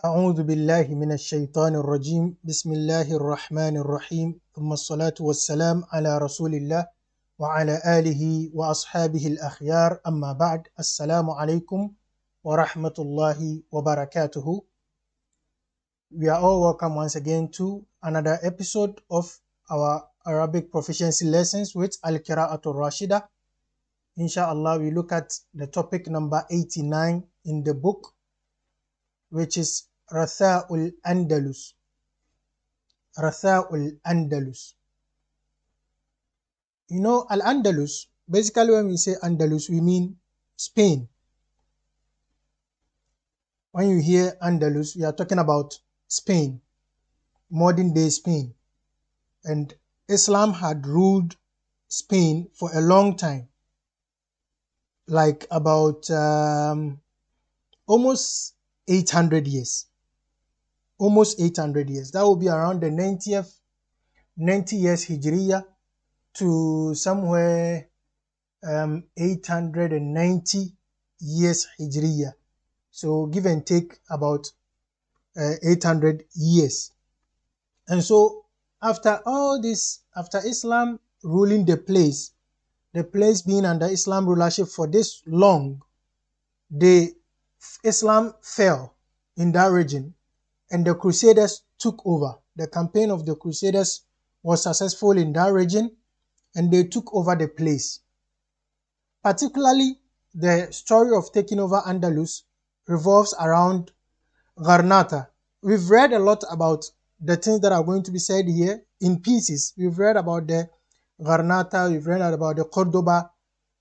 أعوذ بالله من الشيطان الرجيم بسم الله الرحمن الرحيم ثم الصلاة والسلام على رسول الله وعلى آله وأصحابه الأخيار أما بعد السلام عليكم ورحمة الله وبركاته. We are all welcome once again to another episode of our Arabic proficiency lessons with Alqirā-atur-Rāshida. Inshallah, we look at the topic number 89 in the book, which is رثاء الأندلس. رثاء الأندلس. You know, Al-Andalus, basically when we say Andalus, we mean Spain. When you hear Andalus, we are talking about Spain, modern day Spain. And Islam had ruled Spain for a long time, like about almost 800 years. Almost 800 years. That will be around the 90 years Hijriya to somewhere 890 years Hijriya. So give and take about 800 years. And so after all this, after Islam ruling the place being under Islam rulership for this long, Islam fell in that region. And the Crusaders took over. The campaign of the Crusaders was successful in that region, and they took over the place. Particularly, the story of taking over Andalus revolves around Gharnata. We've read a lot about the things that are going to be said here in pieces. We've read about the Gharnata, we've read about the Cordoba,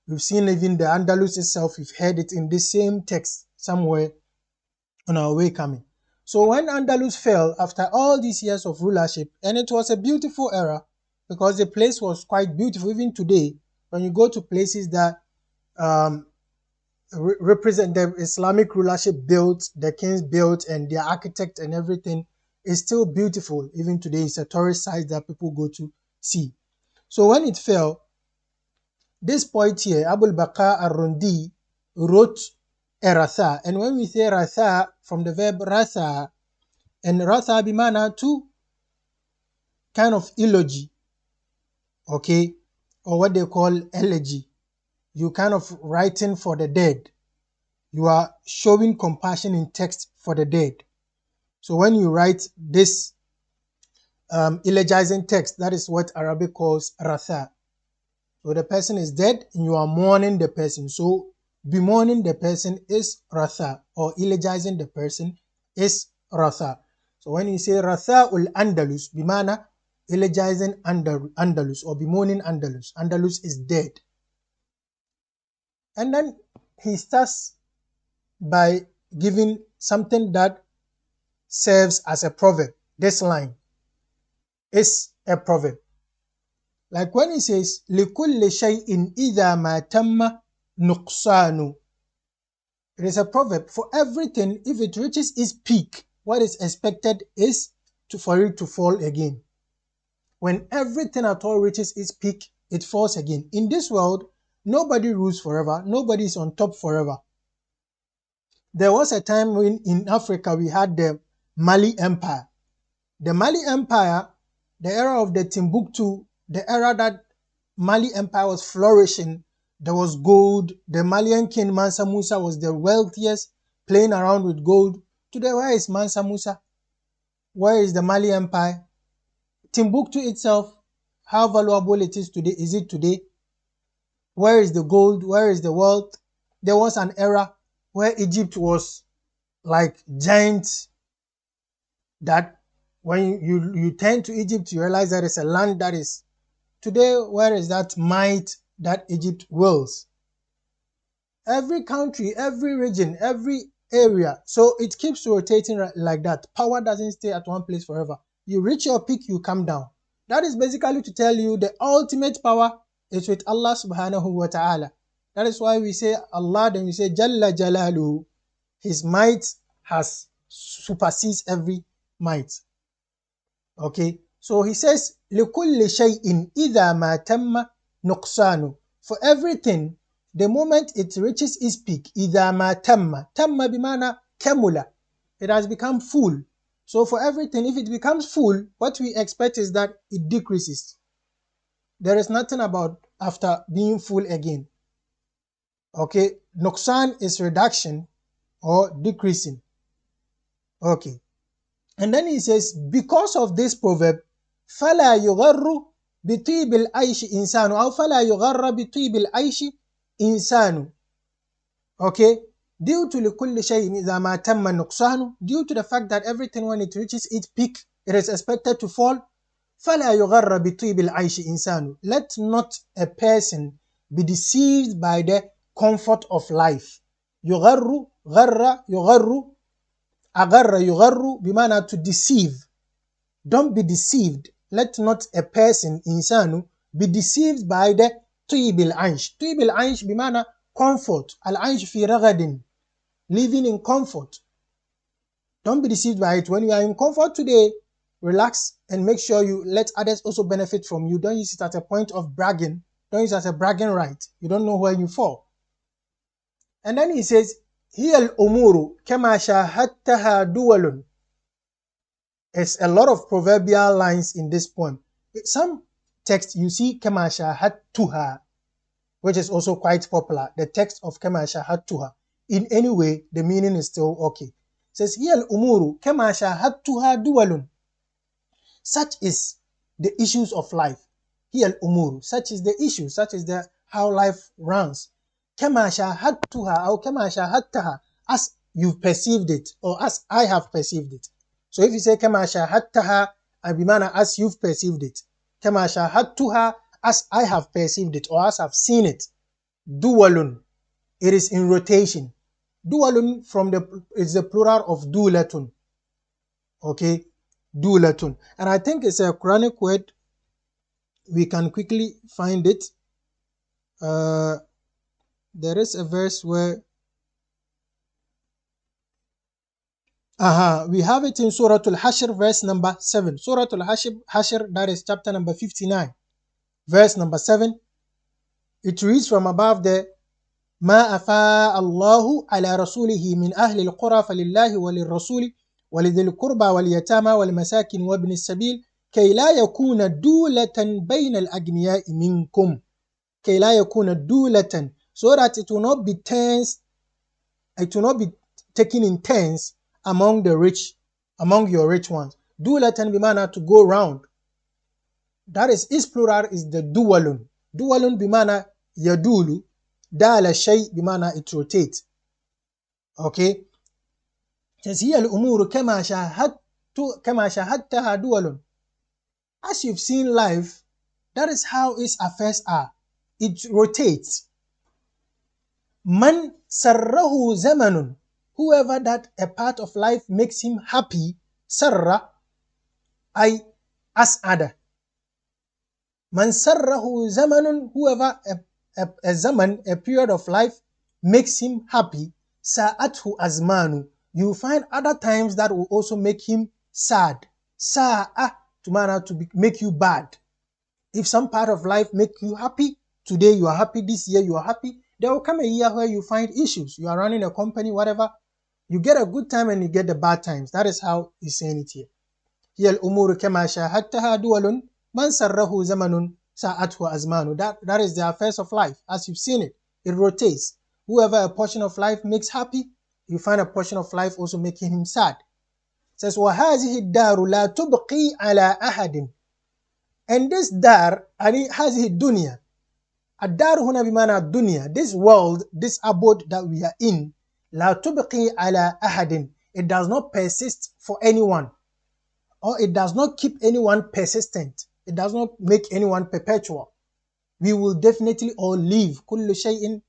we've seen even the Andalus itself, we've heard it in the same text somewhere on our way coming. So when Andalus fell after all these years of rulership, and it was a beautiful era because the place was quite beautiful. Even today, when you go to places that represent the Islamic rulership built, the kings built, and their architect and everything is still beautiful. Even today, it's a tourist site that people go to see. So when it fell, this poet here, Abul Baqa al-Rundi, wrote a Ratha. And when we say Ratha, from the verb Ratha, and Ratha bimana two kind of eulogy, okay, or what they call elegy. You kind of writing for the dead. You are showing compassion in text for the dead. So when you write this elegizing text, that is what Arabic calls Ratha. So the person is dead and you are mourning the person. So bemourning the person is Ratha, or elegizing the person is Ratha. So when you say Ratha'ul Andalus, bimana elegizing Andalus or bemourning Andalus. Andalus is dead. And then he starts by giving something that serves as a proverb. This line is a proverb. Like when he says, لِكُلِّ شَيْءٍ إِذَا مَا تَمَّ نُقْصَانُ. It is a proverb. For everything, if it reaches its peak, what is expected is for it to fall again. When everything at all reaches its peak, it falls again. In this world, nobody rules forever. Nobody is on top forever. There was a time when in Africa we had the Mali Empire. The Mali Empire, the era of the Timbuktu, the era that Mali Empire was flourishing, there was gold. The Malian king Mansa Musa was the wealthiest, playing around with gold. Today, where is Mansa Musa? Where is the Mali Empire? Timbuktu itself, how valuable it is today? Is it today? Where is the gold? Where is the wealth? There was an era where Egypt was like giants, that when you turn to Egypt, you realize that it's a land that is today. Where is that might that Egypt wills? Every country, every region, every area. So it keeps rotating like that. Power doesn't stay at one place forever. You reach your peak, you come down. That is basically to tell you the ultimate power is with Allah subhanahu wa ta'ala. That is why we say Allah, then we say Jalla Jalaluhu. His might has supersedes every might. Okay, so he says لِكُلِّ شَيْءٍ إِذَا مَا تَمَّ نُقْصَانُ. For everything, the moment it reaches its peak, إِذَا مَا تَمَّ. تَمَّ بِمَعنى كَمُلَ. It has become full. So for everything, if it becomes full, what we expect is that it decreases. There is nothing about after being full again. Okay, Naqsan is reduction or decreasing. Okay, and then he says, because of this proverb, فَلَا يُغَرُّ بِطِيبِ الْعَيْشِ إِنسَانُ أو فَلَا يُغَرَّ بِطِيبِ الْعَيْشِ إِنسَانُ. Okay, due to لِكُلِّ شَيْءٍ إِذَا مَا تَمَّ النُّقْصَانُ, due to the fact that everything when it reaches its peak, it is expected to fall. فَلَا يُغَرَّ بِطِيبِ الْعَيْشِ إِنسَانُ. Let not a person be deceived by the comfort of life. يُغَرُّ غَرَّ يُغَرُّ أَغَرَّ يُغَرُّ بمعنى to deceive. Don't be deceived. Let not a person, insanu, be deceived by the طيب العيش. طيب العيش بمعنى comfort. العيش في رغد, living in comfort. Don't be deceived by it. When you are in comfort today, relax and make sure you let others also benefit from you. Don't use it as a point of bragging. Don't use it as a bragging right. You don't know where you fall. And then he says, هي الأمور كما شاهدتها دول. There's a lot of proverbial lines in this poem. Some text you see كما شاهدتها, which is also quite popular. The text of كما شاهدتها. In any way, the meaning is still okay. It says هي الأمور كما شاهدتها دول. Such is the issues of life. هي الأمور. Such is the issue. Such is the how life runs. كما شاهدتها أو كما شاهدتها, as you've perceived it or as I have perceived it. So if you say كما شاهدتها, بمعنى as you've perceived it. كما شاهدتها, as I have perceived it or as I've seen it. دول. It is in rotation. دول is the plural of dulatun. Okay, dulatun. And I think it's a Quranic word. We can quickly find it. There is a verse where we have it in Surah Al-Hashr, verse number 7. Surah Al-Hashr, that is chapter number 59, verse number 7. It reads from above there, ما أفاء الله على رسوله من أهل القرى فلله وللرسول ولذي القربى واليتامى والمساكين وابن السبيل كي لا يكون دولة بين الأغنياء منكم. كي لا يكون دولة, so that it will not be turns, it will not be taken in turns among the rich, among your rich ones. Dulatan bimana to go round. That is, its plural is the dualun. Dualun bimana yadulu. Dala shay bimana it rotates. Okay. Says here al-umuru kama shahadtaha dualun. As you've seen life, that is how its affairs are. It rotates. Man sarrahu zamanun. Whoever that a part of life makes him happy, sarra, ay as'ada. Man sarrahu zamanun, whoever a zaman, a period of life, makes him happy, sa'athu azmanu. You find other times that will also make him sad. Sa'a, to make you bad. If some part of life make you happy, today you are happy, this year you are happy, there will come a year where you find issues. You are running a company, whatever. You get a good time and you get the bad times. That is how he's saying it here. هي الأمور كما شاهدتها دول من سره زمن ساءته أزمان. That is the affairs of life. As you've seen it, it rotates. Whoever a portion of life makes happy, you find a portion of life also making him sad. It says وهذه الدار لا تبقي على أحد. And this dar, هذه الدنيا. الدار هنا بمعنى الدنيا. This world, this abode that we are in, لا تبقي على أحد. It does not persist for anyone, or it does not keep anyone persistent. It does not make anyone perpetual. We will definitely all leave. كل شيء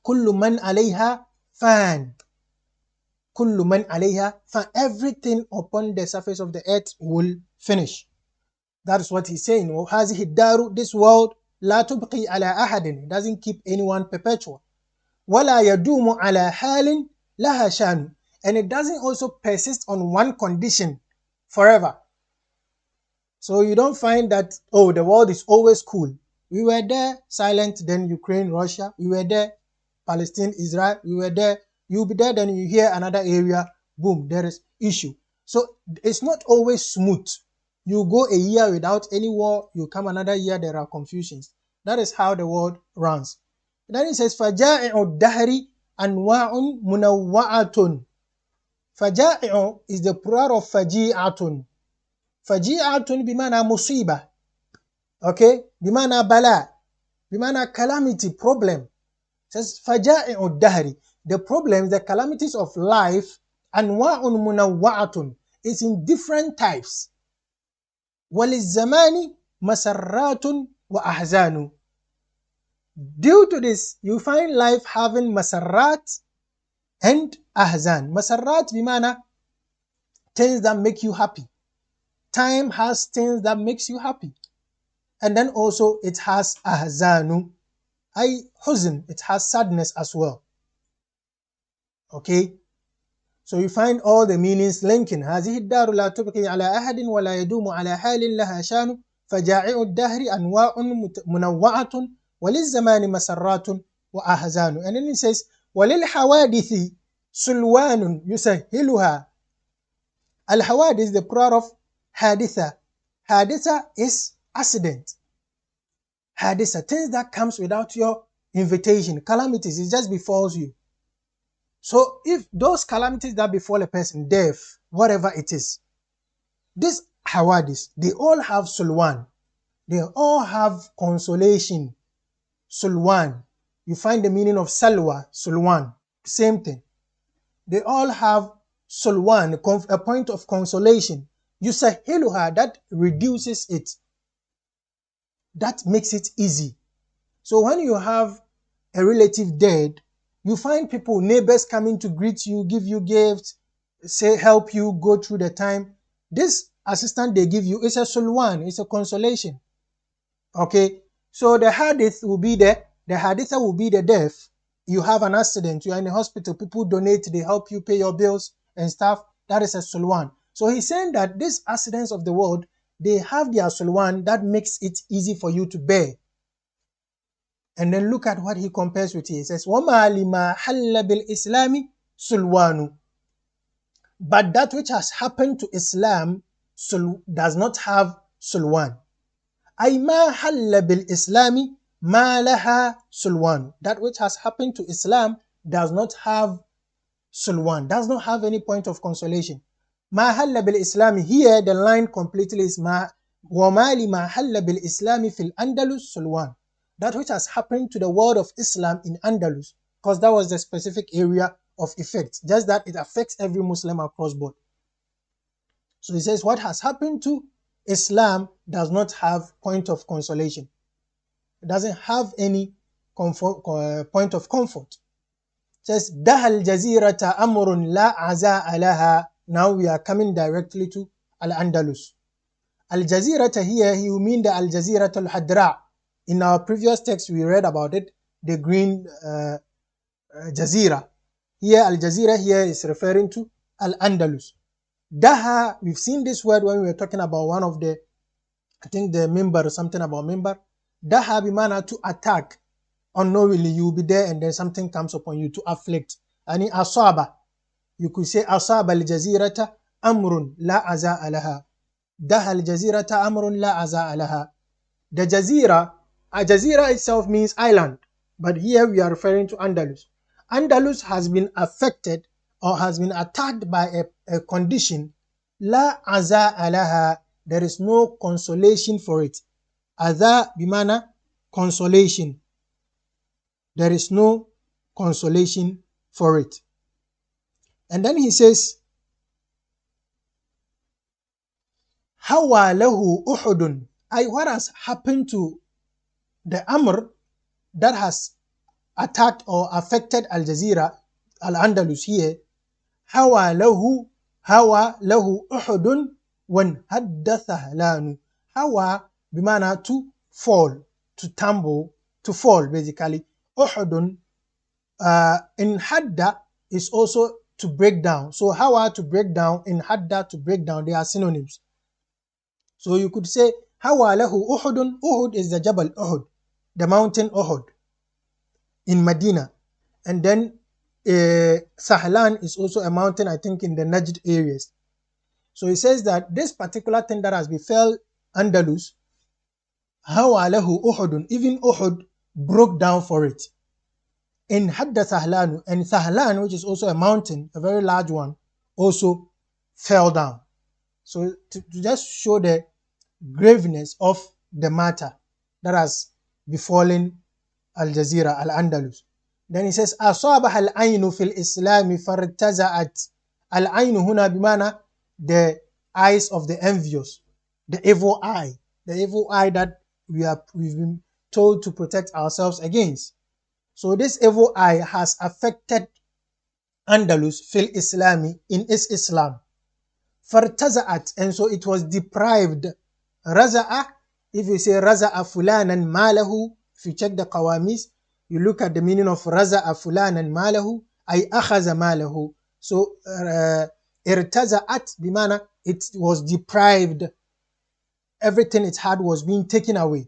كل من عليها فان. كل من عليها فان. Everything upon the surface of the earth will finish. That is what he's saying. وهذه الدار, this world, لا تبقي على أحد. It doesn't keep anyone perpetual. ولا يدوم على حال لها شان. And it doesn't also persist on one condition forever. So you don't find that, oh, the world is always cool. We were there, silent, then Ukraine, Russia. We were there, Palestine, Israel. We were there. You'll be there, then you hear another area boom, there is issue. So it's not always smooth. You go a year without any war, you come another year, there are confusions. That is how the world runs. Then it says, فَجَائِعُ الدَّهْرِ أَنْوَاءٌ مُنَوَّعَةٌ. فَجَائِعُ is the plural of فَجِيعَةٌ. فَجِيعَةٌ بمعنى مصيبة. Okay? بمعنى بلاء. بمعنى calamity, problem. It says فَجَائِعُ الدَّهْرِ. The problems, the calamities of life, أَنْوَاءٌ مُنَوَّعَةٌ, is in different types. وَلِلزَّمَانِ مَسَرَّاتٌ وَأَحْزَانٌ. Due to this, you find life having masarrat and ahzan. Masarrat bimana things that make you happy. Time has things that makes you happy. And then also it has ahzanu, ay huzn, it has sadness as well. Okay? So you find all the meanings linking. هذه الدار لا تبقي على أحد ولا يدوم على حال لها شان فجائع الدهر أنواع منوعة وللزمان مسرات وأحزان. And then it says وللحوادث سلوان يسهلها. الحوادث is the plural of haditha. Haditha is accident. Haditha, things that comes without your invitation. Calamities, it just befalls you. So if those calamities that befall a person, death, whatever it is, these hawadis, they all have sulwan. They all have consolation. Sulwan. You find the meaning of salwa, sulwan. Same thing. They all have sulwan, a point of consolation. Yusahiluha, that reduces it. That makes it easy. So when you have a relative dead, you find people, neighbors coming to greet you, give you gifts, say help you go through the time. This assistance they give you is a sulwan, it's a consolation. Okay, so the hadith will be the haditha will be the death. You have an accident, you are in the hospital, people donate, they help you pay your bills and stuff. That is a sulwan. So he's saying that these accidents of the world, they have their sulwan that makes it easy for you to bear. And then look at what he compares with here. He says, وَمَا لِمَا حَلَّ بِالْإِسْلَامِ سُلْوَانُ. But that which has happened to Islam does not have sulwan. أي ما حل بالإسلام ما لها سلوان. That which has happened to Islam does not have sulwan, does not have any point of consolation. ما حل بالإسلام, here the line completely is ما وما لما حل بالإسلام في الأندلس سلوان. That which has happened to the world of Islam in Andalus, because that was the specific area of effect, just that it affects every Muslim across board. So he says what has happened to Islam does not have point of consolation. It doesn't have any point of comfort. It says دَهَا الْجَزِيرَةَ أَمْرٌ لَا عَزَاءَ لَهَا. Now we are coming directly to Al-Andalus. Al-Jazirata here, you mean the Al-Jazirata al-Hadra. In our previous text we read about it, the green Jazira. Here Al-Jazira here is referring to Al-Andalus. Daha, we've seen this word when we were talking about one of the, I think the member or something about member. Daha bimana to attack. Unknowingly you will be there and then something comes upon you to afflict. Ani asaba. You could say asaba al-jazirata amrun la aza'a laha. Daha al-jazirata amrun la aza'a laha. The jazira, a jazira itself means island. But here we are referring to Andalus. Andalus has been affected or has been attacked by a condition, la aza alaha, there is no consolation for it. Aza bimana consolation. There is no consolation for it. And then he says, Hawa lahu uhudun. What has happened to the Amr that has attacked or affected Al-Jazira, Al-Andalus here, Hawa lahu uhudun wan hadda thahlanu. Hawa bimana to fall, to tumble, to fall basically. Uhudun in hadda is also to break down. So hawa to break down, in hadda to break down, they are synonyms. So you could say Hawa lahu uhudun. Uhud is the Jabal Uhud, the mountain Uhud in Medina. And then Sahlan is also a mountain, I think, in the Najd areas. So he says that this particular thing that has befell Andalus, hawalahu Uhudun, even Uhud broke down for it. In Hadda Sahlanu, and Sahlan, which is also a mountain, a very large one, also fell down. So to just show the graveness of the matter that has befallen Al-Jazira, Al-Andalus. Then he says, أصابها العين في الإسلام فارتزعت. العين هنا بمعنى the eyes of the envious, the evil eye that we've been told to protect ourselves against. So this evil eye has affected Andalus fil Islami, in its Islam. Fartaza'at, and so it was deprived. Raza'a, if you say raza'a fulanan malahu, if you check the qawamis, you look at the meaning of raza'a fulanan malahu, ay akhaza malahu. So irtaza'at bimana, it was deprived. Everything it had was being taken away.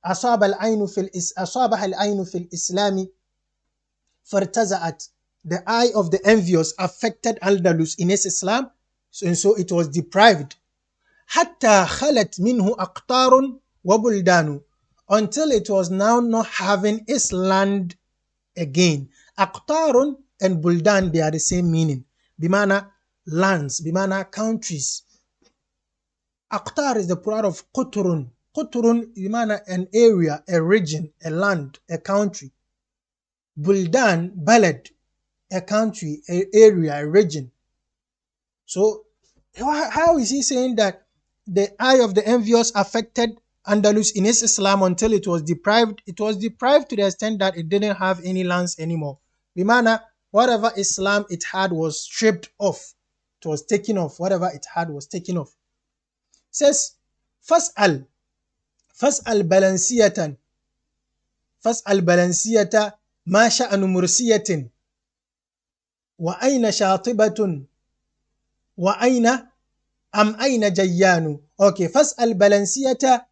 أصابها العين في الإسلام فارتزعت. The eye of the envious affected Andalus in its Islam, and so it was deprived. حتى خلت منه أقطار وبلدان, until it was now not having its land again. أقطار and buldan, they are the same meaning. بمعنى lands, بمعنى countries. أقطار is the plural of قطر. قطر بمعنى an area, a region, a land, a country. Buldan, balad, a country, an area, a region. So how is he saying that the eye of the envious affected Andalus in its Islam until it was deprived? It was deprived to the extent that it didn't have any lands anymore. Bimana, whatever Islam it had was stripped off. It was taken off. Whatever it had was taken off. It says, Fas'al balansiyatan. Fas'al balansiyata ma sha'anu mursiyatin. Wa ayna shatibatun. Wa ayna ayna jayyanu. Okay, Fas'al balansiyata.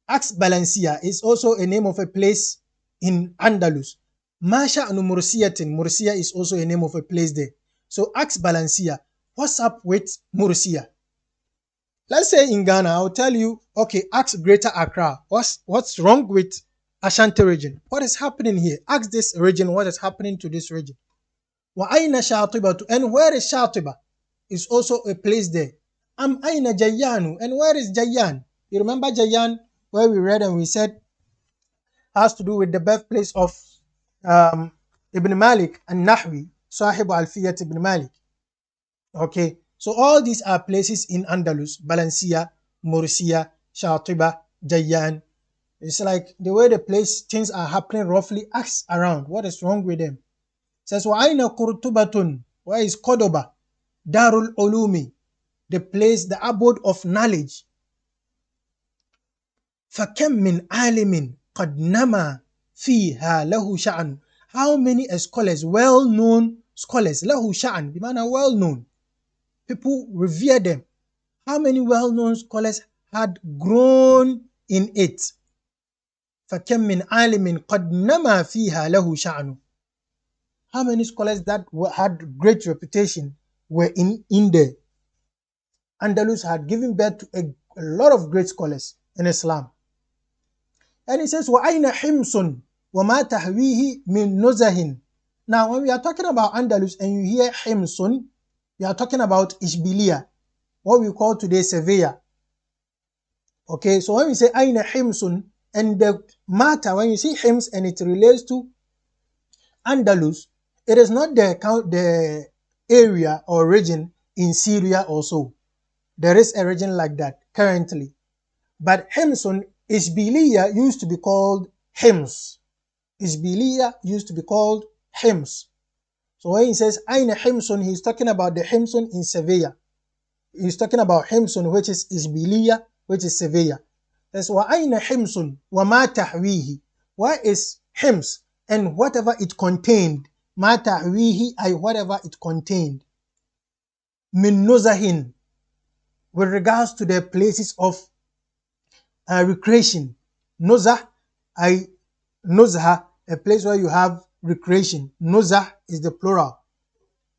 Ask Balancia is also a name of a place in Andalus. Ma sha'anu mursiyatin. Mursiya is also a name of a place there. So ask Balancia, what's up with Mursiya? Let's say in Ghana, I'll tell you, okay, ask Greater Accra. What's wrong with Ashanti region? What is happening here? Ask this region, what is happening to this region? Wa ayna shatibatu, and where is Shatiba? Is also a place there. Am ayna Jayyanu, and where is Jayyan? You remember Jayyan, where we read and we said has to do with the birthplace of Ibn Malik and Nahwi, Sahib Alfiyat Ibn Malik. Okay, so all these are places in Andalus: Balancia, Mursiya, Shatiba, Jayyan. It's like the way the place things are happening roughly. Ask around, what is wrong with them? It says, wa ayna Qurtubatun, where is Cordoba? Darul Ulumi, the place, the abode of knowledge. فَكَمْ مِنْ عَالِمٍ قَدْ نَمَا فِيهَا لَهُ شَأْنُ. How many scholars, well-known scholars, لَهُ شَأْنُ, بمعنى well-known, people revere them. How many well-known scholars had grown in it? فَكَمْ مِنْ عَالِمٍ قَدْ نَمَا فِيهَا لَهُ شَأْنُ. How many scholars that had great reputation were in there? Andalus had given birth to a lot of great scholars in Islam. And he says, وَأَيْنَ حِمْصٌ وَمَا تَحْوِيهِ مِنْ نُزَهٍ. Now, when we are talking about Andalus and you hear Himsun, we are talking about Ishbiliya, what we call today Sevilla. Okay, so when we say Aina Himsun, and the matter, when you see Hims and it relates to Andalus, it is not the area or region in Syria also. There is a region like that currently. But Himsun, Ishbiliya used to be called Hims. Ishbiliya used to be called Hims. So when he says Aina Himsun, he's talking about the Himsun in Sevilla. He's talking about Himsun, which is Ishbiliya, which is Sevilla. That's wa Aina Himsun wa ma tahwihi. Where is Hims and whatever it contained? Ma tahwihi, ay whatever it contained. Min nuzahin, with regards to the places of recreation. Nuzah, nuzha, a place where you have recreation. Nuzah is the plural.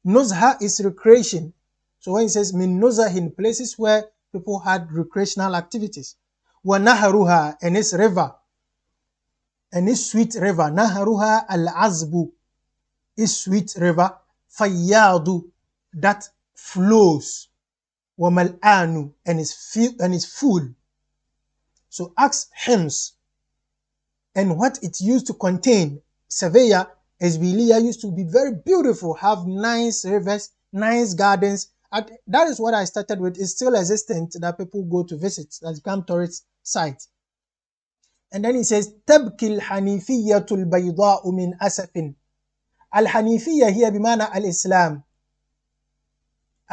Nuzha is recreation. So when it says min nuzahin, places where people had recreational activities. Wa naharuha, and its river, and its sweet river. Naharuha al-azbu is sweet river. Fayyadu, that flows. Wa mal'anu, and is full. So ask Hims and what it used to contain. Sevilla, Esbilia used to be very beautiful, have nice rivers, nice gardens. And that is what I started with. It's still existent that people go to visit, that's become tourist site. And then he says, تبكي الحنيفية البيضاء من أسف. الحنيفية هي بمعنى الإسلام.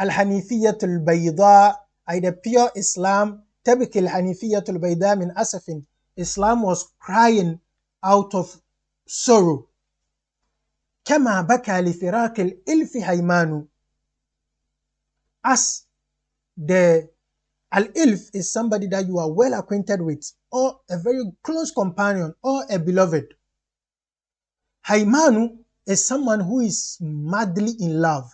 الحنيفية البيضاء, ay the pure Islam. تبكي الحنيفية البيضاء من أسف. Islam was crying out of sorrow. كما بكى لفراق الإلف هيمان. As the al-ilf is somebody that you are well acquainted with, or a very close companion, or a beloved. Haymanu is someone who is madly in love,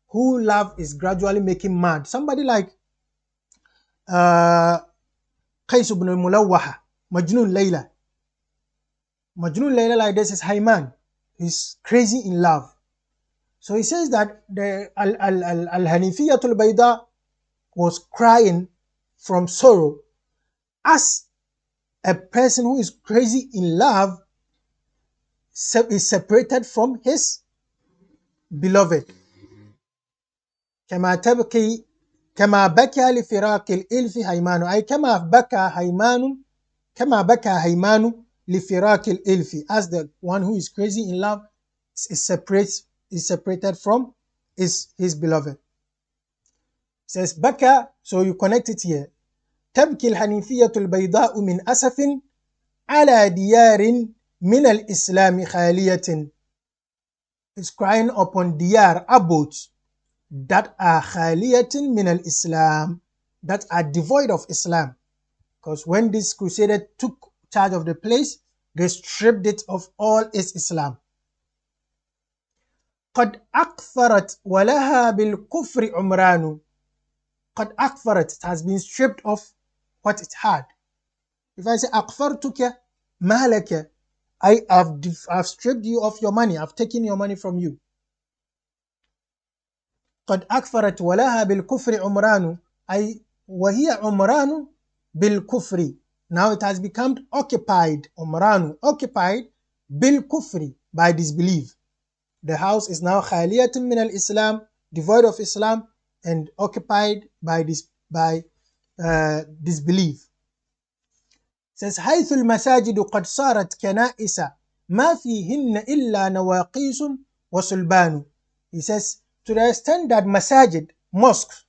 who love is gradually making mad. Somebody like Qais ibn al-Mulawwaha, Majnun Layla. Majnun Layla like this is Hayman. He's crazy in love. So he says that the Al-Hanifiyatul Bayda was crying from sorrow as a person who is crazy in love is separated from his beloved. كما تبكي كما بكى لفراق الإلف هيمان, أي كما بكى هيمان لفراق الإلف, as the one who is crazy in love is separated from his beloved. It says baka, so you connect it here. تبكي الحنيفية البيضاء من أسف على ديار من الإسلام خالية. It's crying upon diyar, abodes that are خالية من الإسلام, that are devoid of Islam. Because when this crusader took charge of the place, they stripped it of all its Islam. قد أكثرت ولها بالكفر عمران. قد أكثرت, it has been stripped of what it had. If I say أكثرتك مالك, I have stripped you of your money, I've taken your money from you. قد أكثرت ولها بالكفر عمران, أي وهي عمران بالكفر. Now it has become occupied, عمران, occupied بالكفر, by disbelief. The house is now خالية من الإسلام, devoid of Islam, and occupied by disbelief. It says حيث المساجد قد صارت كنائس ما فيهن إلا نواقيس وصلبان. He says to the extent that masajid, mosques,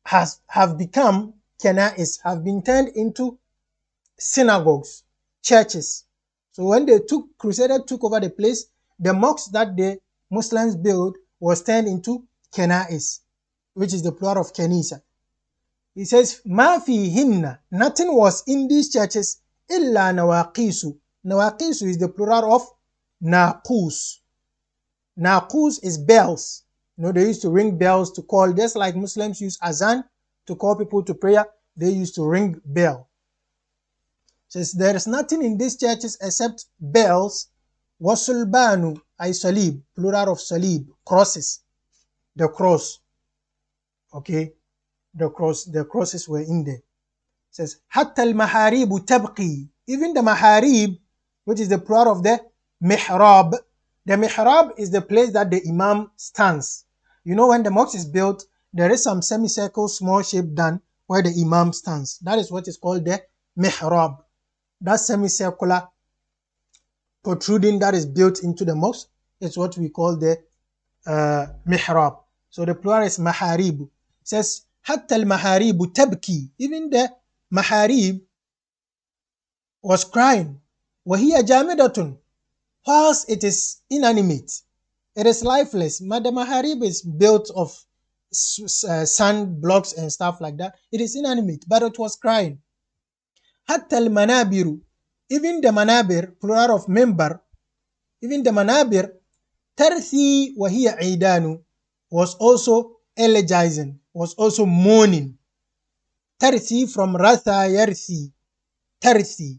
have become kanais, have been turned into synagogues, churches. So when the Crusaders took over the place, the mosques that the Muslims built was turned into kanais, which is the plural of kanisa. He says, ma fihinna, nothing was in these churches illa nawaqisu. Nawaqisu is the plural of naqus. Naqus is bells. You know, they used to ring bells to call, just like Muslims use azan to call people to prayer, they used to ring bell. Says there is nothing in these churches except bells. Wasulbanu, ay salib, plural of salib, crosses, the cross. Okay, the crosses were in there. It says hatta al-maharibu tabqi, even the maharib, which is the plural of the mihrab. The mihrab is the place that the imam stands. You know, when the mosque is built, there is some semicircle, small shape done where the imam stands. That is what is called the mihrab. That semicircular protruding that is built into the mosque is what we call the mihrab. So the plural is maharib. It says hatta al-maharibu tabki, even the maharib was crying. Wahiya jamidatun, whilst it is inanimate, it is lifeless. The maharib is built of sand blocks and stuff like that. It is inanimate, but it was crying. Hatta al-manabiru, even the manabir, plural of member, Even the manabir, tarthi wa hiya aidanu, was also elegizing, was also mourning. Tarthi from ratha yarthi, tarthi.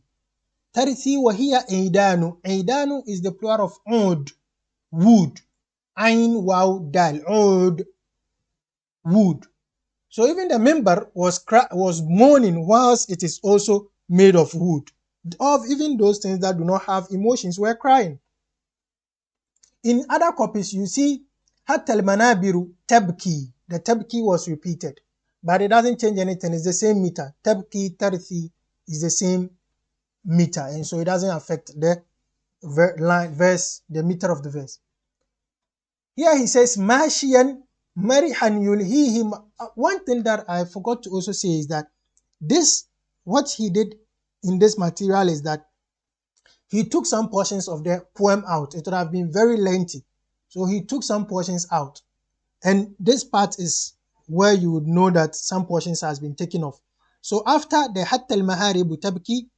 Tarthi wa hiya aidanu. Aidanu is the plural of ud, wood. Ain waw dal, ud, wood. So even the member was mourning whilst it is also made of wood. Of even those things that do not have emotions were crying. In other copies, you see, hatta al-manabiru tabki. The tabki was repeated, but it doesn't change anything. It's the same meter. Tabki, tarthi is the same meter, and so it doesn't affect the verse, the meter of the verse. Here he says, Mashiyan marihan yulhihim. One thing that I forgot to also say is that what he did in this material is that he took some portions of the poem out. It would have been very lengthy. So he took some portions out. And this part is where you would know that some portions has been taken off. So after the hatta al-maharibu tabki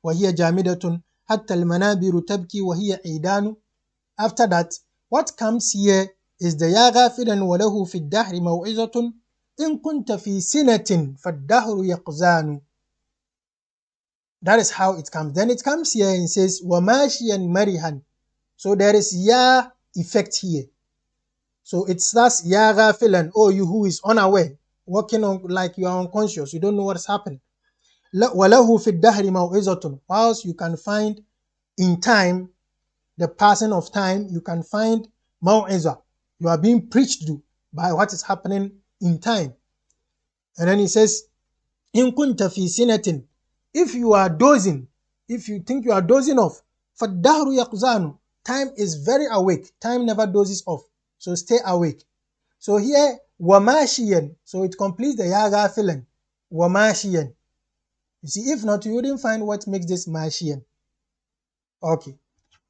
wa hiya jamidatun, hatta al-manabiru tabki wa hiya idanu. After that, what comes here is the ya ghafiran wa lahu fi ad-dahri maw'izatun in kunta fi sinatin fad-dahru yaqzanu. That is how it comes. Then it comes here and says wa mashiyan marihan. So there is ya effect here. So it starts ya ghafilan, oh you who is unaware, walking on like you are unconscious, you don't know what's happening. Wa lahu fi ad-dahri maw'izatun. Whilst you can find in time, the passing of time, you can find maw'izah. You are being preached to by what is happening in time. And then he says, in kunta fi sinatin. If you are dozing, if you think you are dozing off, فَالدَّهْرُ يَقْزَانُ. Time is very awake. Time never dozes off. So stay awake. So here, وَمَاشِيًا. So it completes the ya ghafilan. وَمَاشِيًا. You see, if not, you wouldn't find what makes this mashiyan. Okay.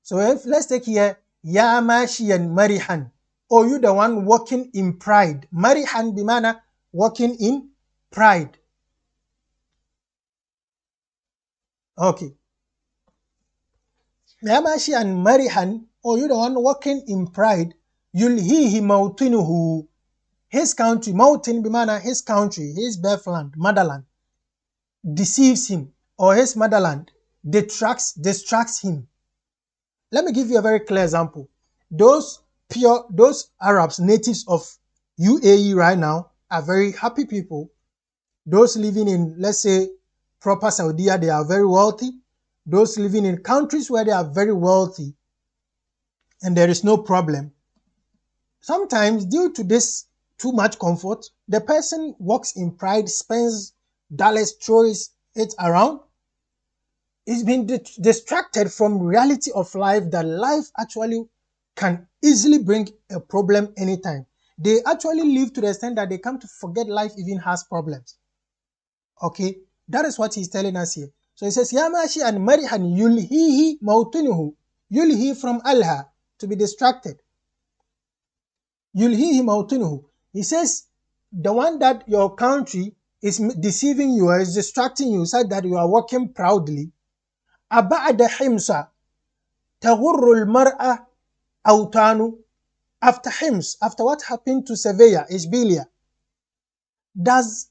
So let's take here, ya mashiyan marihan. Oh, you the one walking in pride. Marihan bimana, walking in pride. Okay. Ya mashiyan marihan. Oh, you the one walking in pride. Yulhihi mawtinuhu. His country, mawtin bimana, his country, his birthland, motherland, deceives him, or his motherland distracts him. Let me give you a very clear example. Those Arabs, natives of UAE right now, are very happy people. Those living in, let's say, proper Saudi, they are very wealthy. Those living in countries where they are very wealthy and there is no problem. Sometimes, due to this too much comfort, the person walks in pride, spends dollars, throws it around. It's been distracted from reality of life, that life actually can easily bring a problem anytime. They actually live to the extent that they come to forget life even has problems. Okay, that is what he's telling us here. So he says, Ya mashi and marihan yulhihi mawtinuhu. Yulhi from alha, to be distracted. Yulhihi mawtinuhu. He says, the one that your country is deceiving you or is distracting you, said that you are walking proudly. أبعد حمص تغر المرأة أوطان. After Hims, after what happened to Sevilla, Ishbilia, does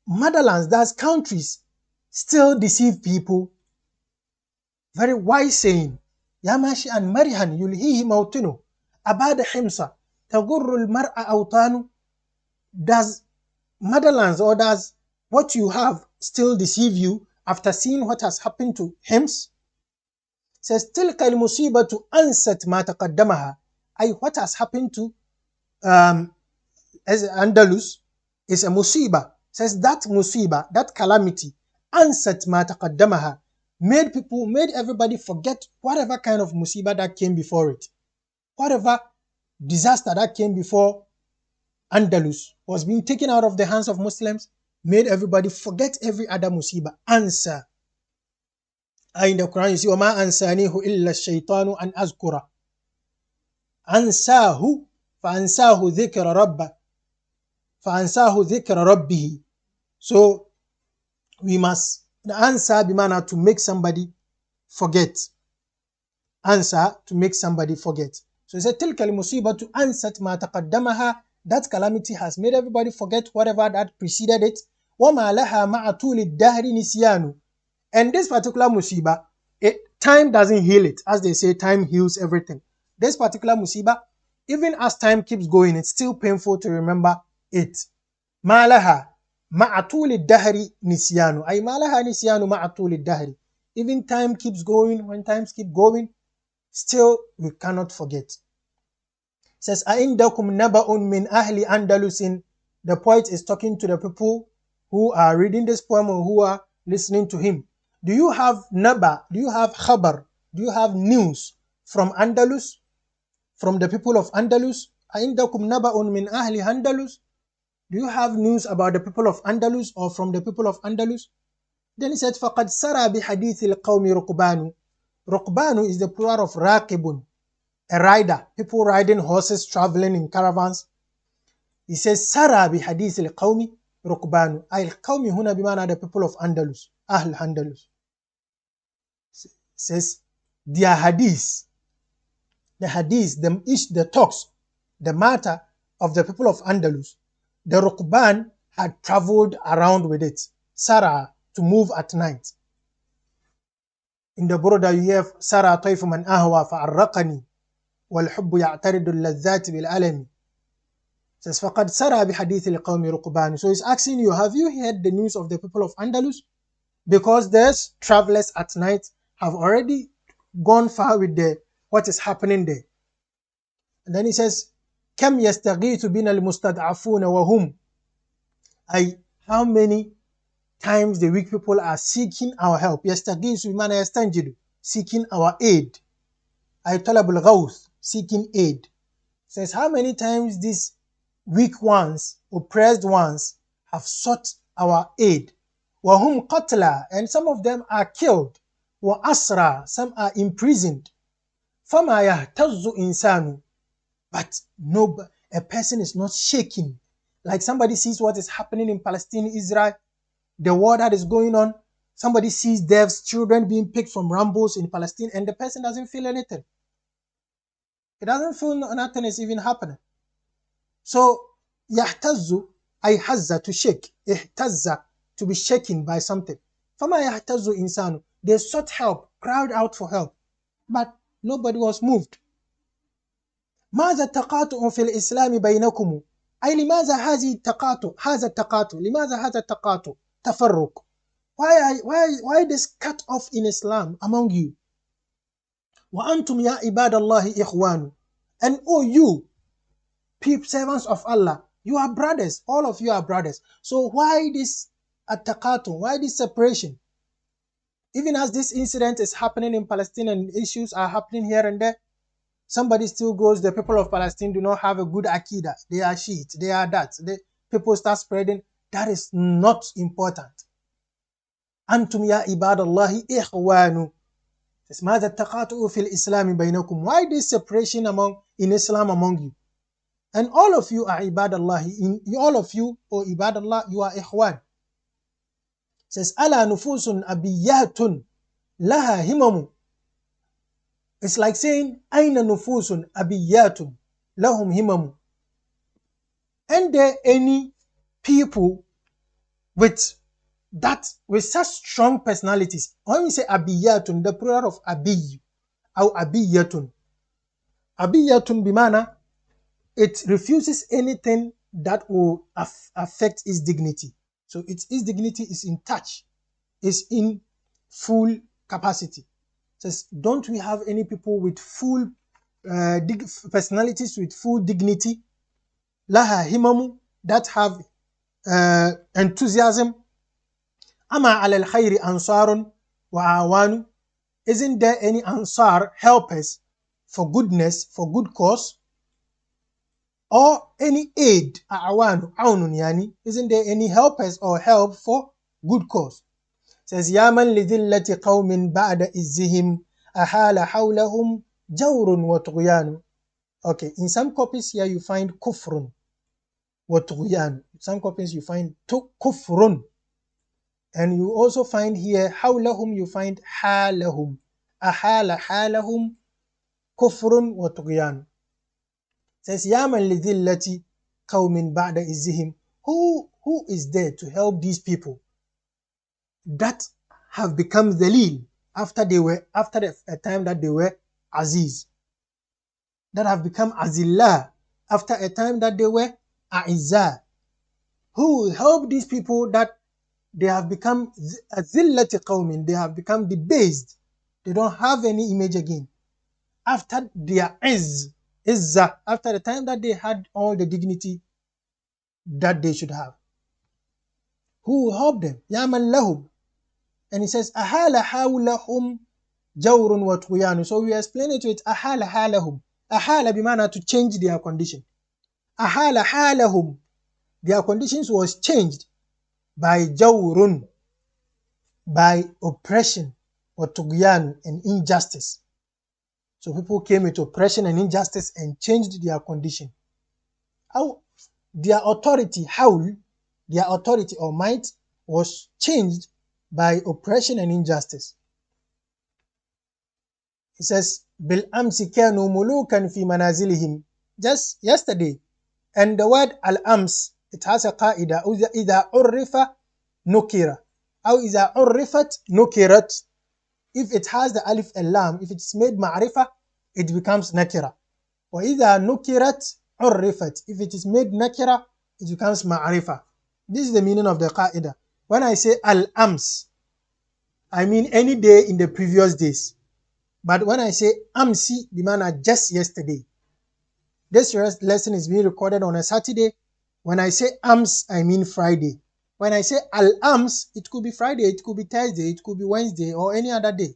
motherlands, does countries still deceive people? Very wise saying. Yamashi and Marihan yulhihi mawtinu abada himsa tagurru al-mar'a awtanu. Does motherlands, or does what you have still deceive you after seeing what has happened to Hims? Says tilka al-musibatu ansat ma taqaddamaha. What has happened to as Andalus is a musiba. Says that musiba, that calamity, ansat ma taqaddamaha, made everybody forget whatever kind of musiba that came before it. Whatever disaster that came before Andalus was being taken out of the hands of Muslims, made everybody forget every other musiba. Answer. In the Quran you see, وَمَا أَنْسَانِيهُ إِلَّا الشَّيْطَانُ أَنْ أَذْكُرَ. أنساه فأنساه ذكر ربه. So we must, the answer be manner to make somebody forget. Answer to make somebody forget. So he said, تِلْكَ الْمُصِيبَةُ أَنْسَتْ مَا تَقَدَّمَهَا. That calamity has made everybody forget whatever that preceded it. وَمَا لَهَا مَعَ طُولِ الدَّهْرِ نِسْيَانُ. And this particular musibah, time doesn't heal it. As they say, time heals everything. This particular musibah, even as time keeps going, it's still painful to remember it. مَا لَهَا مَعَ طُولِ الدَّهْرِ نِسْيَانُ. أي مَا لَهَا نِسْيَانُ مَعَ طُولِ الدَّهْرِ. Even time keeps going, when times keep going, still we cannot forget. It says, أَإِنْدَكُمْ نَبَأٌ مِّنْ أَهْلِ أَنْدَلُسٍ. The poet is talking to the people who are reading this poem or who are listening to him. Do you have naba? Do you have khabar? Do you have news from Andalus? From the people of Andalus? أَإِنْدَكُمْ نَبَأٌ مِّنْ أَهْلِ أَنْدَلُسٍ. Do you have news about the people of Andalus or from the people of Andalus? Then he said, فَقَدْ سَرَى بِحَدِيثِ الْقَوْمِ رُقْبَانُ. Rukbanu is the plural of Raqibun, a rider, people riding horses, traveling in caravans. He says, Sara bi hadith al-qawmi Rukbanu. Al-qawmi huna bimana, the people of Andalus, Ahl Andalus. Says, their hadith, the talks, the matter of the people of Andalus, the Rukban had traveled around with it. Sara, to move at night. In the Burda you have Sara طيف من أهوى فعرقني والحب يعترض اللذات بالألم. Says فقد سرى بحديث القوم ركبان. So he's asking you, have you heard the news of the people of Andalus? Because those travelers at night have already gone far with what is happening there. And then he says كم يستغيث بنا المستضعفون وهم. How many times the weak people are seeking our help. Seeking our aid. Talabul Ghawth, seeking aid. Says how many times these weak ones, oppressed ones, have sought our aid. Wahum qatla, and some of them are killed. Wa asra, some are imprisoned. Fama yahtazzu insanu. But no, a person is not shaking. Like somebody sees what is happening in Palestine, Israel, the war that is going on. Somebody sees deaths, children being picked from Rambos in Palestine, and the person doesn't feel anything. He doesn't feel nothing is even happening. So, yahtazzu, ay hazza, to shake. Ihtazza, to be shaken by something. Fama yahtazzu insanu. They sought help, cried out for help, but nobody was moved. ماذا التقاطع في الإسلام بينكم؟ أي لماذا هذا التقاطع؟ لماذا هذا التقاطع؟ تفرق. Why this cut off in Islam among you? وأنتم يا عباد الله إخوان. And you, servants of Allah, you are brothers. All of you are brothers. So why this attaqatu? Why this separation? Even as this incident is happening in Palestine and issues are happening here and there, somebody still goes, the people of Palestine do not have a good Aqidah. They are Shiite. They are that. People start spreading. That is not important. أنتم يا عباد الله إخوان. ماذا التقاطع في الإسلام بينكم? Why this separation in Islam among you? And all of you are عباد الله. All of you, O عباد الله, you are إخوان. Says ألا نفوس أبيات لها همم. It's like saying أين نفوس أبيات لهم همم. And there any people with such strong personalities? When we say abiyatun, the plural of abiy or abiyatun. Abiyatun bimana, it refuses anything that will affect its dignity. So its dignity is in touch, is in full capacity. It says, don't we have any people with full personalities with full dignity? Laha himamu, that have enthusiasm. Ama ala al-khayri ansarun wa awanu. Isn't there any ansar, helpers for goodness, for good cause? Or any aid, awanu, awnun yani. Isn't there any helpers or help for good cause? It says, Ya man lidhillati qawmin ba'da izzihim ahala hawlahum jawrun wa tughyanu. Okay, in some copies here you find kufrun wa tughyan. Some copies you find kufrun. And you also find here hawlahum, you find halahum. أحال حالهم كفر وطغيان. Says يا من لذلة قوم بعد إزهم. Who is there to help these people that have become dhalil after a time that they were aziz, that have become azillah after a time that they were a'izzah? Who will help these people that they have become azillati qawmin, they have become debased, they don't have any image again after their izzah, after the time that they had all the dignity that they should have? Who will help them? Ya man lahum. And he says ahala hawlahum jawrun wa tughyan. So we explain it with ahala halahum. Ahala bimana to change their condition. Ahala halahum, their conditions was changed by jawrun, by oppression, or tughyan, and injustice. So people came with oppression and injustice and changed their condition. How their authority, their authority or might was changed by oppression and injustice. He says, Bil amsi kanu mulukan fi manazilihim. Just yesterday. And the word al-ams, it has a qaida. إذا عرف نكرة أو إذا عرفت نكرت. If it has the alif and lam, if it's made ma'rifa, it becomes nakira. وإذا نكرت عرفت. If it is made nakira, it becomes ma'rifa. This is the meaning of the qaida. When I say al-ams, I mean any day in the previous days. But when I say amsi, bimana just yesterday. This lesson is being recorded on a Saturday. When I say ams, I mean Friday. When I say al-ams, it could be Friday, it could be Thursday, it could be Wednesday, or any other day.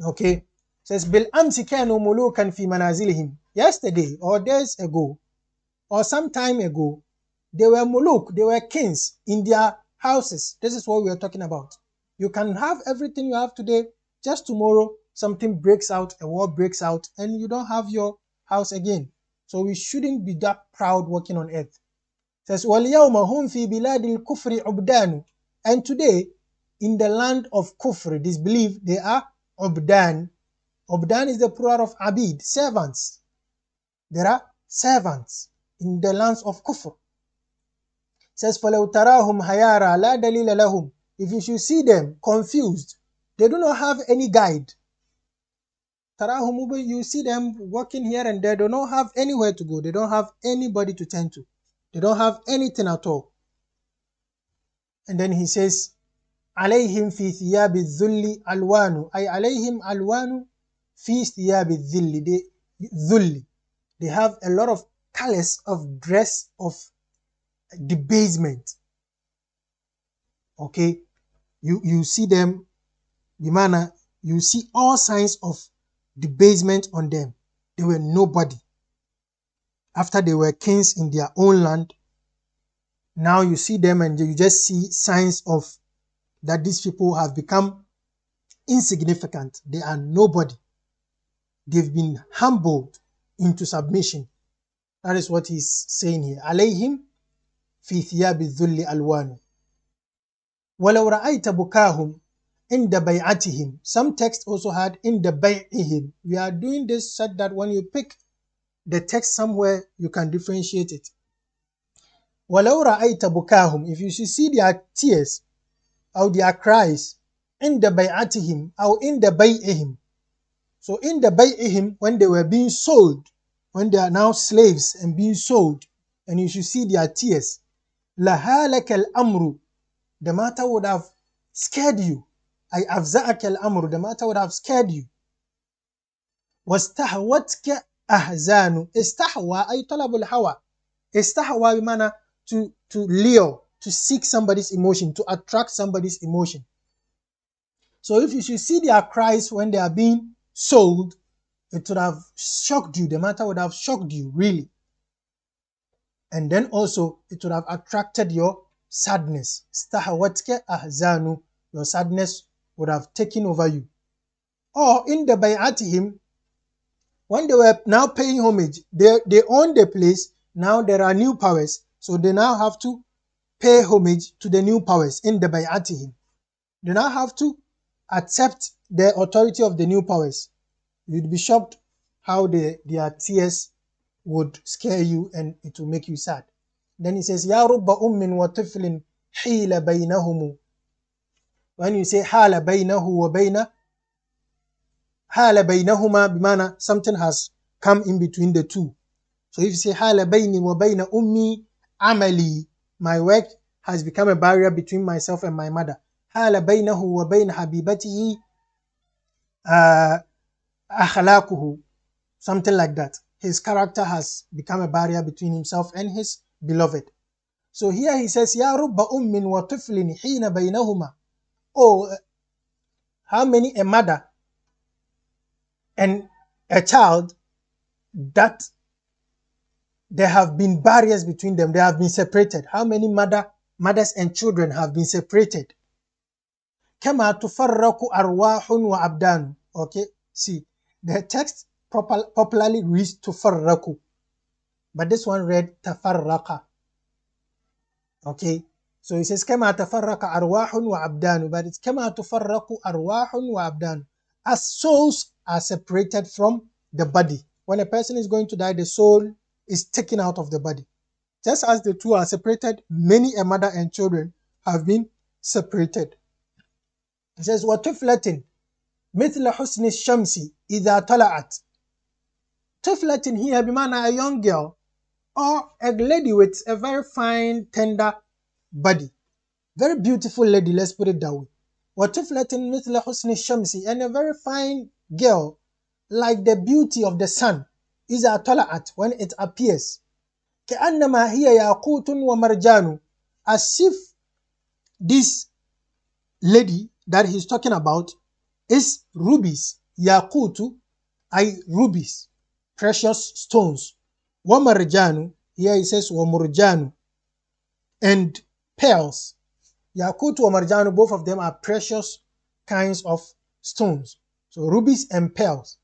Okay. It says, Bil amsi kanu mulukan fi manazilihim. Yesterday, or days ago, or some time ago, they were muluk, they were kings in their houses. This is what we are talking about. You can have everything you have today, just tomorrow, something breaks out, a war breaks out, and you don't have your house again. So we shouldn't be that proud walking on earth. It says, وَالْيَوْمَ هُمْ فِي بِلَادِ الْكُفْرِ عُبْدَانُ. And today, in the land of kufr, disbelief, they are ubdan. Ubdan is the plural of abid, servants. There are servants in the lands of kufr. It says, فَلَوْ تَرَاهُمْ هَيَارًا لَا دَلِيلَ لَهُمْ. If you should see them confused, they do not have any guide. Tarahum, you see them walking here and there, they do not have anywhere to go. They don't have anybody to turn to. They don't have anything at all. And then he says, عليهم في ثياب الذل ألوان. أي عليهم ألوان في ثياب الذل. They have a lot of colors of dress of debasement. Okay, you see them, bimana, you see all signs of debasement on them. They were nobody. After they were kings in their own land, now you see them and you just see signs of that these people have become insignificant. They are nobody. They've been humbled into submission. That is what he's saying here. عليهم في ثياب الذل ألوان. ولو رأيت بكاهم عند بيعتهم. Some text also had عند بيعهم. We are doing this so that when you pick the text somewhere, you can differentiate it. ولو رأيت بكاهم. If you should see their tears or their cries عند بيعتهم أو عند بيعهم. So in the bay'ihim, when they were being sold, when they are now slaves and being sold, and you should see their tears, لَهَالَكَ الْأَمْرُ. The matter would have scared you. أي أَفْزَأَكَ الْأَمْرُ. The matter would have scared you. وَاسْتَحْوَتْكَ أَهْزَانُ. استحوى أي طلب الهوى. استحوى بمعنى to lure, to seek somebody's emotion, to attract somebody's emotion. So if you should see their cries when they are being sold, it would have shocked you. The matter would have shocked you, really. And then also, it would have attracted your sadness. Stahawatke ahzanu. Your sadness would have taken over you. Or in the bay'atihim, when they were now paying homage, they own the place. Now there are new powers. So they now have to pay homage to the new powers in the bay'atihim. They now have to accept the authority of the new powers, you'd be shocked how their tears would scare you and it will make you sad. Then he says, Ya rubba ummin wa tiflin hila baynahumu. When you say hala baynahu wa bayna, hala baynahuma bimana, something has come in between the two. So if you say hala bayni wa bayna ummi amali, my work has become a barrier between myself and my mother. Hala baynahu wa bayna habibatihi akhlaquhu, something like that. His character has become a barrier between himself and his beloved. So here he says, Ya rubba ummin wa tiflin hina baynahuma. Oh, how many a mother and a child that there have been barriers between them, they have been separated. How many mothers and children have been separated? Kama tufarraku arwahun wa abdan. Okay, see, the text popularly reads tufarraku, but this one read tafarraqa. Okay, so it says kama tafarraqa arwahun wa abdan, but it's kama tufarraku arwahun wa abdan. As souls are separated from the body. When a person is going to die, the soul is taken out of the body. Just as the two are separated, many a mother and children have been separated. It says, وَطِفْلَةٍ مِثْلَ حُسْنِ الشَّمْسِ إِذَا طَلَعَتْ. Tiflatin here bimana a young girl or a lady with a very fine, tender body. Very beautiful lady, let's put it that way. وَطِفْلَةٍ مِثْلَ حُسْنِ الشَّمْسِ, and a very fine girl like the beauty of the sun. إِذَا طَلَعَتْ, when it appears. كَأَنَّمَا هِيَ يَاقُوتٌ وَمَرْجَانٌ, as if this lady that he's talking about is rubies. Yaqutu, rubies, precious stones. Wamarjanu, here he says wamurjanu, and pearls. Yaqutu wa marjanu, both of them are precious kinds of stones. So rubies and pearls.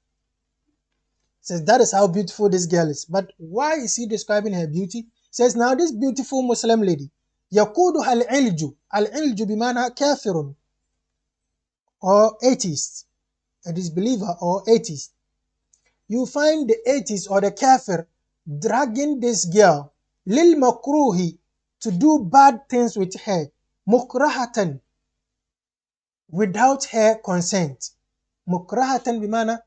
Says that is how beautiful this girl is. But why is he describing her beauty? Says now this beautiful Muslim lady, yaquduha al-ilju. Al-ilju bimana kafirun, or atheist, a disbeliever or atheist. You find the atheist or the kafir dragging this girl, lil makruhi, to do bad things with her, mukrahatan, without her consent. Mukrahatan bimana,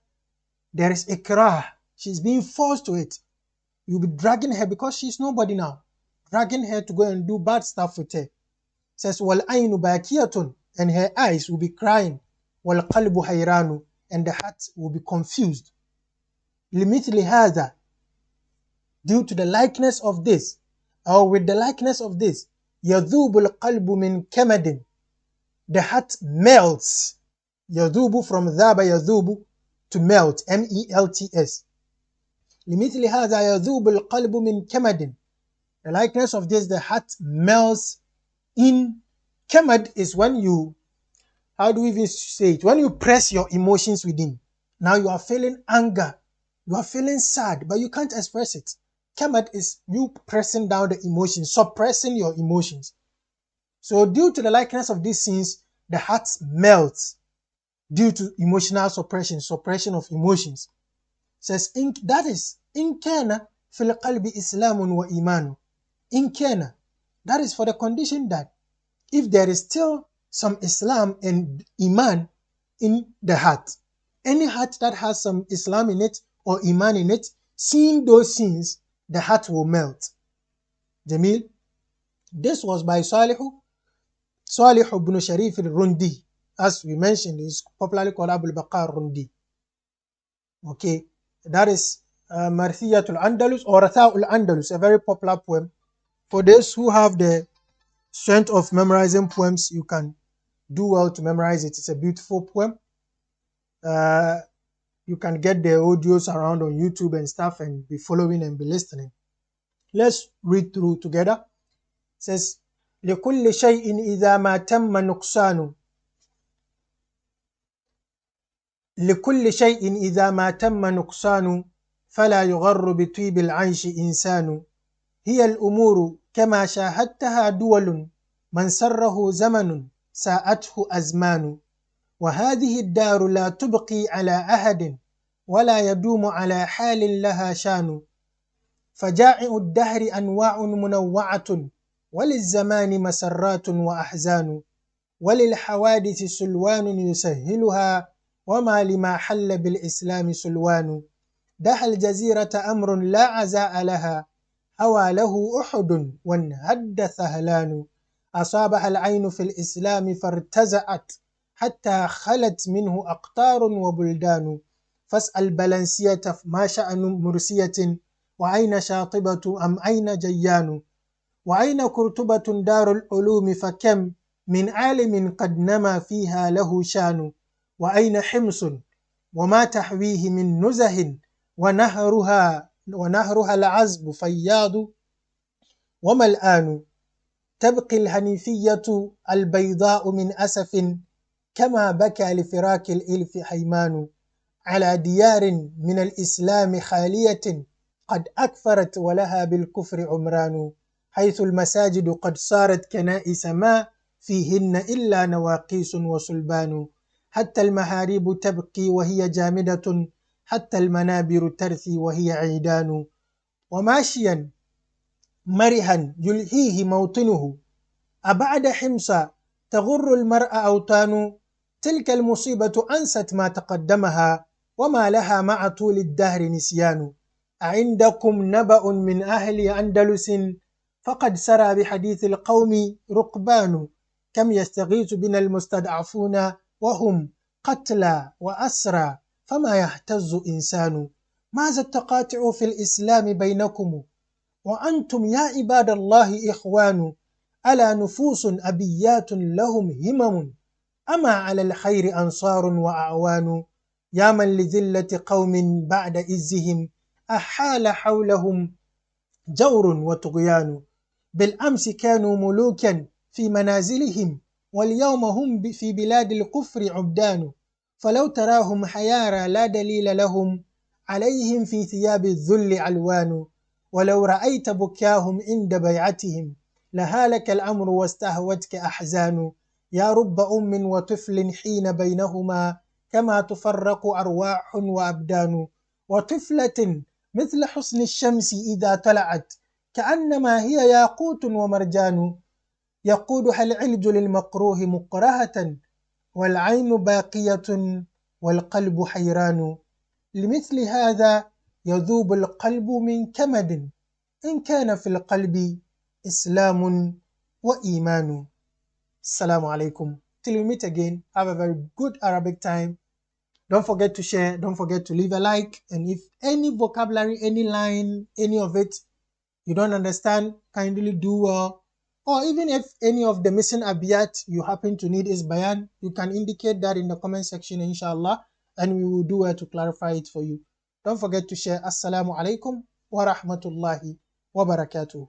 there is ikrah, she's being forced to it. You'll be dragging her because she's nobody now, dragging her to go and do bad stuff with her. It says wal aynu bakiyatun, and her eyes will be crying. Wal qalbu hayranu, and the heart will be confused. Limithli hadha, due to the likeness of this, or with the likeness of this, yadhubu al-qalbu min kamadin, the heart melts. Yadhubu, from dhaba yadhubu, to melt, M-E-L-T-S. Limithli hadha yadhubu al-qalbu min kamadin, the likeness of this, the heart melts in. Kamad is when you, how do we even say it? When you press your emotions within. Now you are feeling anger, you are feeling sad, but you can't express it. Kamad is you pressing down the emotions, suppressing your emotions. So due to the likeness of these scenes, the heart melts due to emotional suppression of emotions. It says, that is, in kana fil qalbi islamun wa imanu. In kana, that is for the condition that if there is still some Islam and Iman in the heart. Any heart that has some Islam in it or Iman in it, seeing those sins, the heart will melt. Jamil, this was by Salih ibn Sharif al-Rundi. As we mentioned, is popularly called Abu al-Baqar Rundi. Okay, that is Marthiyatul Andalus or Ratha'ul Andalus, a very popular poem. For those who have the strength of memorizing poems, you can do well to memorize it. It's a beautiful poem. You can get the audios around on YouTube and stuff and be following and be listening. Let's read through together. It says, لكل شيء إذا ما تم نقصان لكل شيء إذا ما تم نقصان فلا يغر بطيب العيش إنسان هي الأمور كما شاهدتها دول من سره زمن ساءته أزمان وهذه الدار لا تبقي على أحد ولا يدوم على حال لها شان. فجائع الدهر أنواع منوعة وللزمان مسرات وأحزان وللحوادث سلوان يسهلها وما لما حل بالإسلام سلوان. دحى الجزيرة أمر لا عزاء لها هوى له أحد وانهد ثهلان. أصابها العين في الإسلام فارتزأت حتى خلت منه أقطار وبلدان. فاسأل بلنسية ما شأن مرسية وأين شاطبة أم أين جيان. وأين كرتبة دار العلوم فكم من عالم قد نما فيها له شان. وأين حمص وما تحويه من نزه ونهرها العذب فياض وملآن. تبقي الحنيفية البيضاء من أسف كما بكى لفراق الإلف حيمان. على ديار من الإسلام خالية قد أكفرت ولها بالكفر عمران. حيث المساجد قد صارت كنائس ما فيهن إلا نواقيس وصلبان. حتى المحاريب تبكي وهي جامدة حتى المنابر ترثي وهي عيدان. وماشيا مرحا يلهيه موطنه أبعد حمص تغر المرء أوطان. تلك المصيبة أنست ما تقدمها وما لها مع طول الدهر نسيان. عندكم نبأ من أهل أندلس فقد سرى بحديث القوم رقبان. كم يستغيث بنا المستضعفون وهم قتلى وأسرى فما يهتز إنسان. ماذا التقاطع في الإسلام بينكم وأنتم يا عباد الله إخوان. ألا نفوس أبيات لهم همم أما على الخير أنصار وأعوان. يا من لذلة قوم بعد إزهم أحال حولهم جور وطغيان. بالأمس كانوا ملوكا في منازلهم واليوم هم في بلاد الكفر عبدان. فلو تراهم حيارى لا دليل لهم عليهم في ثياب الذل علوان. ولو رأيت بكاهم عند بيعتهم لهالك الأمر واستهوتك أحزان. يا رب أم وطفل حين بينهما كما تفرق أرواح وأبدان. وطفلة مثل حسن الشمس إذا طلعت كأنما هي ياقوت ومرجان. يقودها العلج للمكروه مكرهة والعين باقية والقلب حيران. لمثل هذا يذوب القلب من كمد إن كان في القلب إسلام وإيمان. السلام عليكم. Till we meet again, have a very good Arabic time. Don't forget to share, don't forget to leave a like, and if any vocabulary, any line, any of it you don't understand, kindly do well. Or even if any of the missing abiyat you happen to need is bayan, you can indicate that in the comment section inshallah, and we will do well to clarify it for you. Don't forget to share. Assalamu alaikum wa rahmatullahi wa barakatuh.